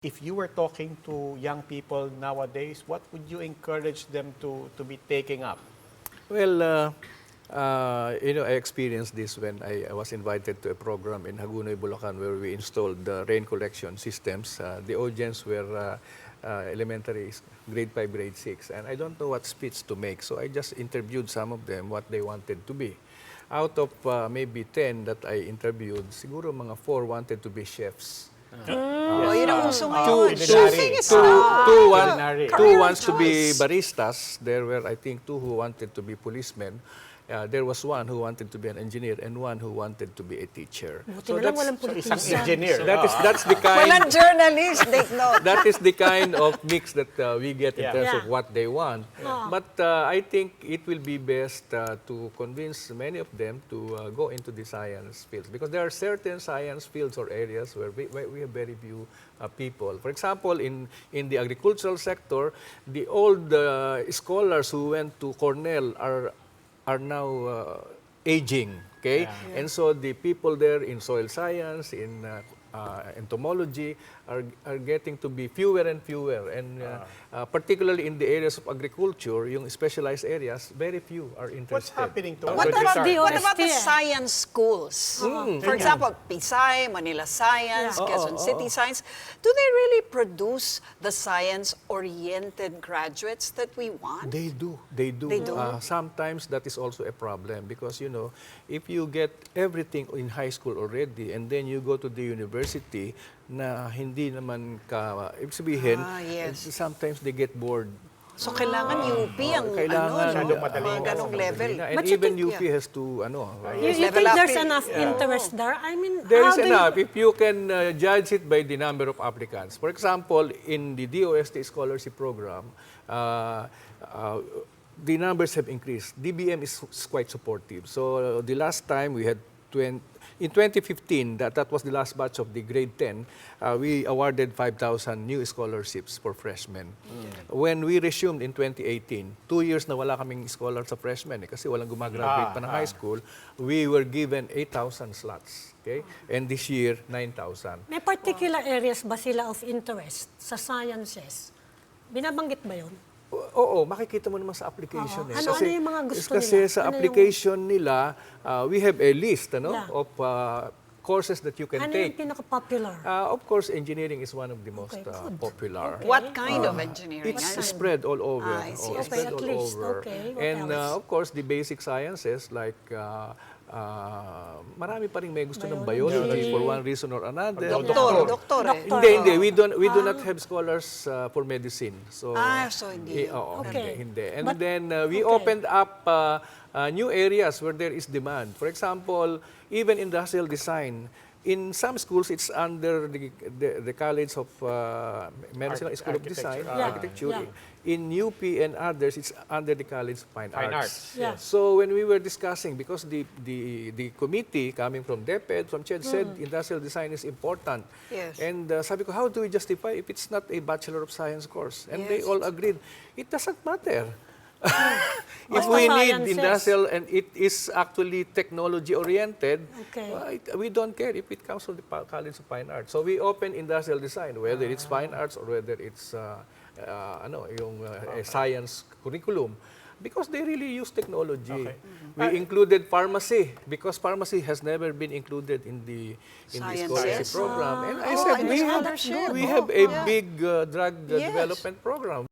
If you were talking to young people nowadays, what would you encourage them to be taking up? Well, I experienced this when I was invited to a program in Hagunoy, Bulacan, where we installed the rain collection systems. The audience were elementary, grade 5, grade 6, and I don't know what speech to make, so I just interviewed some of them what they wanted to be. Out of maybe 10 that I interviewed, siguro mga 4 wanted to be chefs. Yun ang uso Culinary. ngayon. Chefing is Two wants to be baristas. There were, I think, 2 who wanted to be policemen. There was 1 who wanted to be an engineer and 1 who wanted to be a teacher. Buti na lang walang politician. Isang engineer. That's the kind. Walang journalist, take note. That is the kind of mix that we get in Yeah. terms of Yeah. what they want. But I think it will be best to convince many of them to go into the science fields, because there are certain science fields or areas where we have very few people. For example, in the agricultural sector, the old scholars who went to Cornell are now aging, okay? Yeah. And so the people there in soil science, in entomology, are getting to be fewer and fewer. And particularly in the areas of agriculture, yung specialized areas, very few are interested. What's happening to What good about, research? what about the OST? science schools? For example, Pisay, Manila Science, Quezon City Science. Do they really produce the science-oriented graduates that we want? They do. They do. They do? Sometimes that is also a problem because, if you get everything in high school already and then you go to the university na hindi naman ka, ibig sabihin, yes. sometimes they get bored. So kailangan UP ang Kailangan, mga ganong level. And But you even think- UP has to, You level think up there's it. enough interest there? I mean, there how is do enough if you can judge it by the number of applicants. For example, in the DOST scholarship program, the numbers have increased. DBM is quite supportive. So the last time we had in 2015, that was the last batch of the grade 10, we awarded 5,000 new scholarships for freshmen. When we resumed in 2018, 2 years na wala kaming scholars sa freshmen kasi walang gumagraduate pa ng high school, we were given 8,000 slots. Okay? And this year, 9,000. may particular areas ba sila of interest sa sciences? Binabanggit ba yun? Oo, makikita mo naman sa application. Oo. Ano yung mga gusto kasi nila? sa Ano application nila, we have a list Yeah. of courses that you can Ano take. yung pinaka-popular? Of course, engineering is one of the most Okay, good. popular. What kind of engineering? It's spread all over. I see. Okay, Spread at all least. over. Okay, what And else? of course, the basic sciences like marami pa rin may gusto ng biology for one reason or another. Doktor. Hindi. We do not have scholars for medicine. So, So hindi. Oo, Okay. hindi. And But- then we opened up new areas where there is demand. For example, even industrial design. In some schools, it's under the College of Medicine School of Design, Architecture. In UP and others, it's under the College of Fine Arts. Yeah. So when we were discussing, because the committee coming from DepEd, from CHED said industrial design is important. Yes. And sabi ko, how do we justify if it's not a Bachelor of Science course? And they Yes. all agreed, it doesn't matter. If Basta we need sciences. industrial and it is actually technology-oriented, Okay. we don't care if it comes from the College of Fine Arts. So we open industrial design, whether it's fine arts or whether it's a science curriculum, because they really use technology. Okay. We included pharmacy because pharmacy has never been included in the Sciences. scholarship program. And I Oh, said I we didn't know that. have a Yeah. big drug Yes. development program.